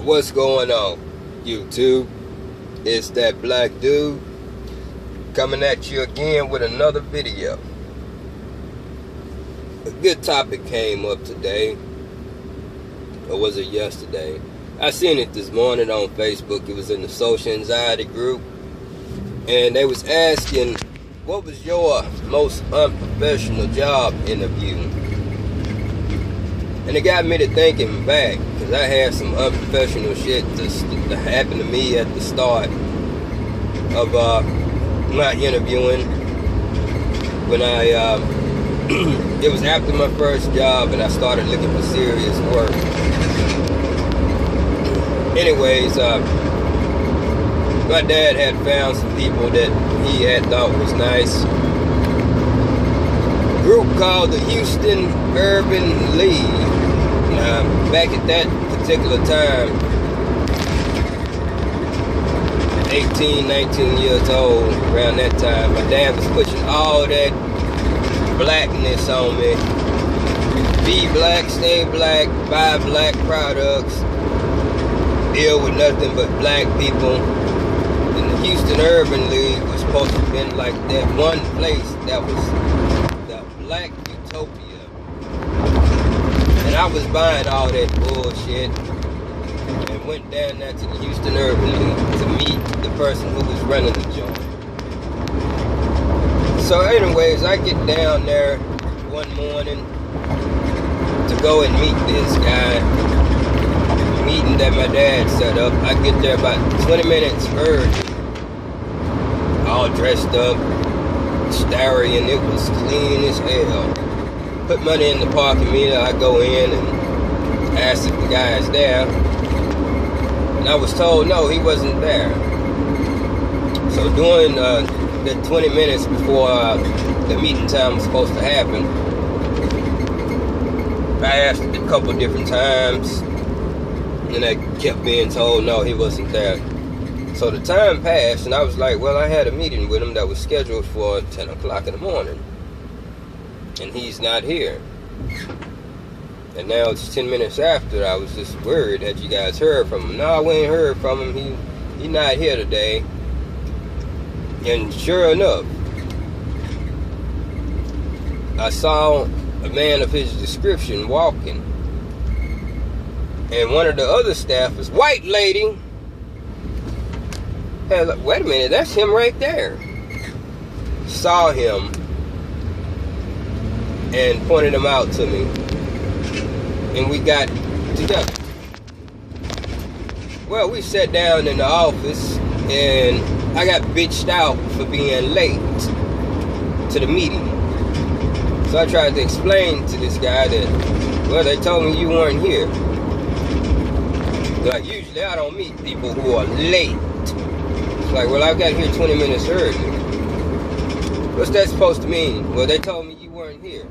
What's going on, YouTube? It's that black dude coming at you again with another video. A good topic came up today, or was it yesterday? I seen it this morning on Facebook. It was in the social anxiety group, and they was asking, what was your most unprofessional job interview? And it got me to thinking back, because I had some unprofessional shit that happened to me at the start of my interviewing. When it was after my first job and I started looking for serious work. Anyways, my dad had found some people that he had thought was nice. A group called the Houston Urban League. Back at that particular time, 18, 19 years old, around that time, my dad was pushing all that blackness on me. Be black, stay black, buy black products, deal with nothing but black people. And the Houston Urban League was supposed to have been like that one place that was the black utopia. And I was buying all that bullshit and went down there to the Houston Urban League to meet the person who was running the joint. So anyways, I get down there one morning to go and meet this guy. The meeting that my dad set up. I get there about 20 minutes early. All dressed up, starry, and it was clean as hell. Put money in the parking meter. I go in and ask if the guy is there. And I was told no, he wasn't there. So during the 20 minutes before the meeting time was supposed to happen, I asked a couple different times, and I kept being told no, he wasn't there. So the time passed, and I was like, well, I had a meeting with him that was scheduled for 10 o'clock in the morning. And he's not here. And now it's 10 minutes after. I was just worried. Had you guys heard from him? No, we ain't heard from him. He not here today. And sure enough, I saw a man of his description walking. And one of the other staffers, white lady, had like, wait a minute, that's him right there. Saw him and pointed him out to me, and we got together. Well, we sat down in the office, and I got bitched out for being late to the meeting. So I tried to explain to this guy that, well, they told me you weren't here. Like, usually I don't meet people who are late. It's like, well, I got here 20 minutes early. What's that supposed to mean? Well, they told me you weren't here.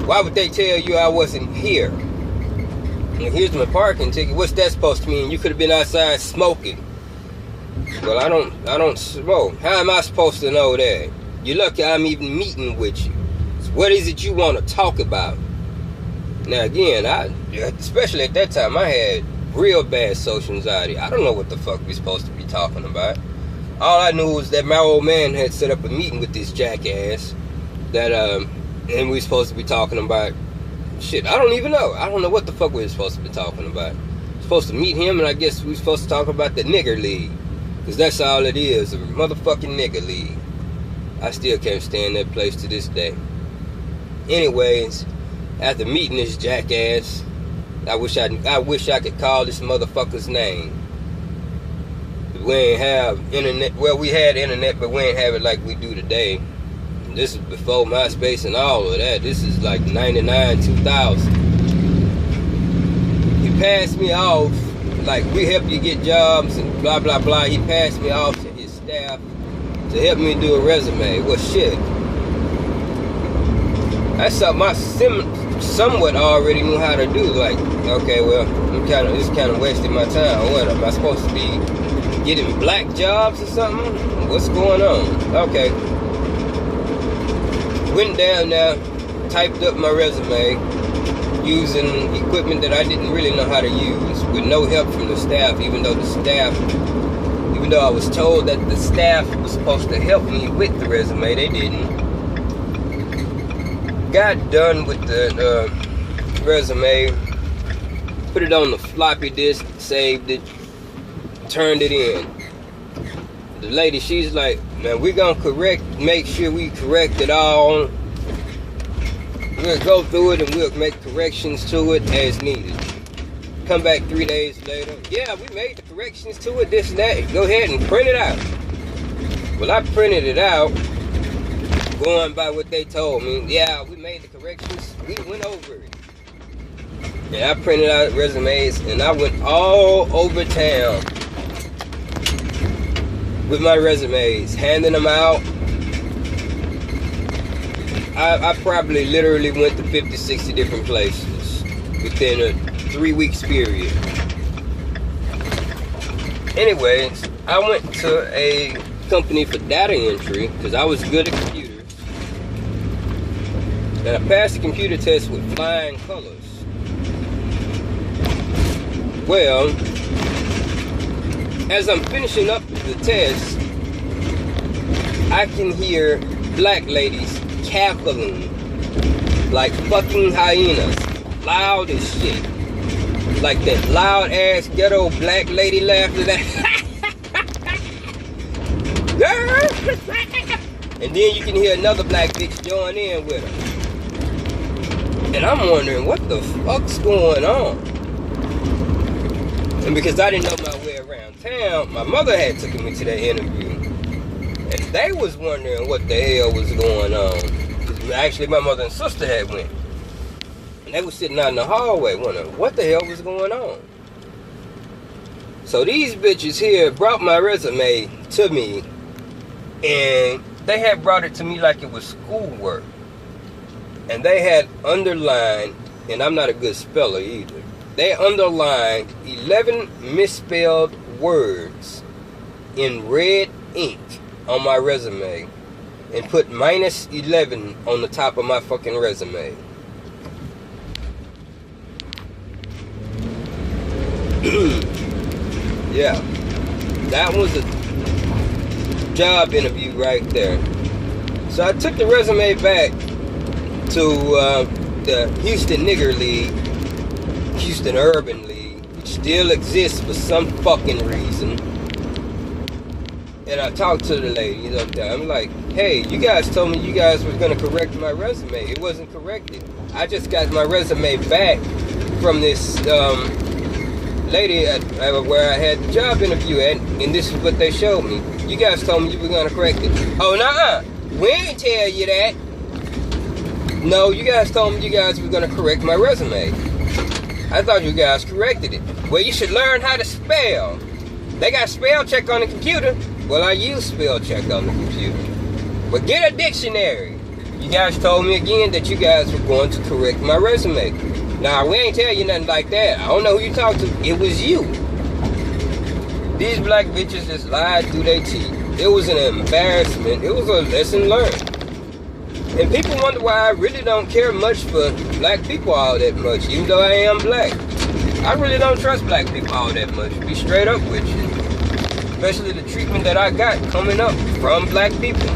Why would they tell you I wasn't here? And here's my parking ticket. What's that supposed to mean? You could have been outside smoking. Well, I don't smoke. How am I supposed to know that? You're lucky I'm even meeting with you. So what is it you want to talk about? Now again, especially at that time, I had real bad social anxiety. I don't know what the fuck we're supposed to be talking about. All I knew was that my old man had set up a meeting with this jackass that, and we supposed to be talking about shit. I don't even know. I don't know what the fuck we were supposed to be talking about. We're supposed to meet him, and I guess we were supposed to talk about the nigger league. Because that's all it is, a motherfucking nigger league. I still can't stand that place to this day. Anyways, after meeting this jackass, I wish I could call this motherfucker's name. We ain't have internet. Well, we had internet, but we ain't have it like we do today. This is before MySpace and all of that. This is like 99, 2000. He passed me off, like, we help you get jobs and blah, blah, blah. He passed me off to his staff to help me do a resume. Well, shit. That's something I somewhat already knew how to do. Like, okay, well, this kind of wasting my time. What, am I supposed to be getting black jobs or something? What's going on? Okay. Went down there, typed up my resume, using equipment that I didn't really know how to use, with no help from the staff, even though I was told that the staff was supposed to help me with the resume. They didn't. Got done with the resume, put it on the floppy disk, saved it, turned it in. The lady, she's like, man, we're gonna make sure we correct it all. We'll go through it and we'll make corrections to it as needed. Come back 3 days later. Yeah, we made the corrections to it, this and that. Go ahead and print it out. Well, I printed it out, going by what they told me. Yeah, we made the corrections. We went over it. And I printed out resumes and I went all over town with my resumes, handing them out. I probably literally went to 50, 60 different places within a 3 weeks period. Anyways, I went to a company for data entry because I was good at computers. And I passed the computer test with flying colors. Well, as I'm finishing up the test, I can hear black ladies cackling like fucking hyenas, loud as shit, like that loud ass ghetto black lady laughter that and then you can hear another black bitch join in with her, and I'm wondering what the fuck's going on. And because I didn't know my way around town, my mother had taken me to that interview, and they was wondering what the hell was going on. Actually, my mother and sister had went. And they were sitting out in the hallway wondering what the hell was going on. So these bitches here brought my resume to me, and they had brought it to me like it was schoolwork. And they had underlined, and I'm not a good speller either, they underlined 11 misspelled words in red ink on my resume, and put -11 on the top of my fucking resume. Yeah, that was a job interview right there. So I took the resume back to the Houston Nigger League, Houston Urban League, which still exists for some fucking reason. And I talked to the ladies up there. I'm like, hey, you guys told me you guys were going to correct my resume. It wasn't corrected. I just got my resume back from this lady at where I had the job interview at, and this is what they showed me. You guys told me you were going to correct it. Oh, nuh-uh. We didn't tell you that. No, you guys told me you guys were going to correct my resume. I thought you guys corrected it. Well, you should learn how to spell. They got spell check on the computer. Well, I use spell check on the computer. But get a dictionary. You guys told me again that you guys were going to correct my resume. Nah, we ain't tell you nothing like that. I don't know who you talked to. It was you. These black bitches just lied through their teeth. It was an embarrassment. It was a lesson learned. And people wonder why I really don't care much for black people all that much, even though I am black. I really don't trust black people all that much. Be straight up with you. Especially the treatment that I got coming up from black people.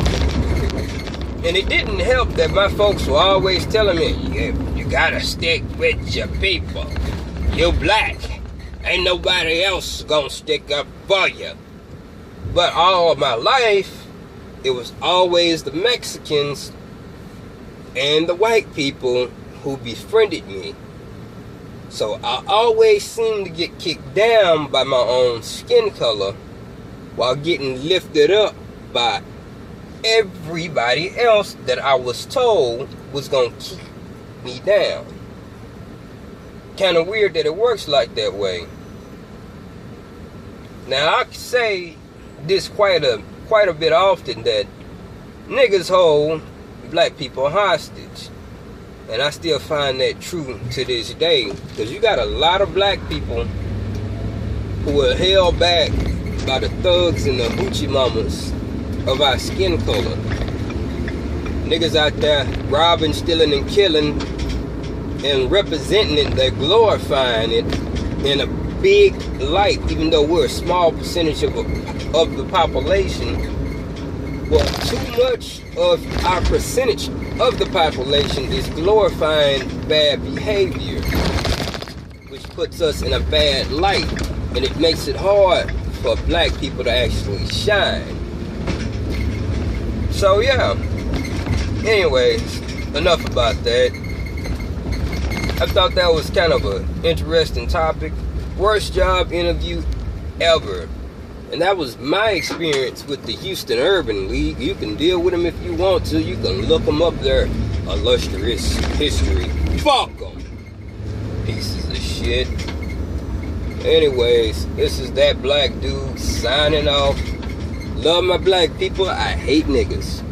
And it didn't help that my folks were always telling me, you gotta stick with your people. You're black. Ain't nobody else gonna stick up for you. But all of my life, it was always the Mexicans and the white people who befriended me. So I always seemed to get kicked down by my own skin color while getting lifted up by everybody else that I was told was going to keep me down. Kind of weird that it works like that way. Now I say this quite a bit often, that niggas hold black people hostage. And I still find that true to this day. Because you got a lot of black people who are held back by the thugs and the hoochie mamas of our skin color. Niggas out there robbing, stealing, and killing and representing it, they're glorifying it in a big light, even though we're a small percentage of the population. Well, too much of our percentage of the population is glorifying bad behavior, which puts us in a bad light, and it makes it hard for black people to actually shine. So yeah, anyways, enough about that. I thought that was kind of an interesting topic. Worst job interview ever. And that was my experience with the Houston Urban League. You can deal with them if you want to. You can look them up, their illustrious history. Fuck them, pieces of shit. Anyways, this is that black dude signing off. Love my black people. I hate niggas.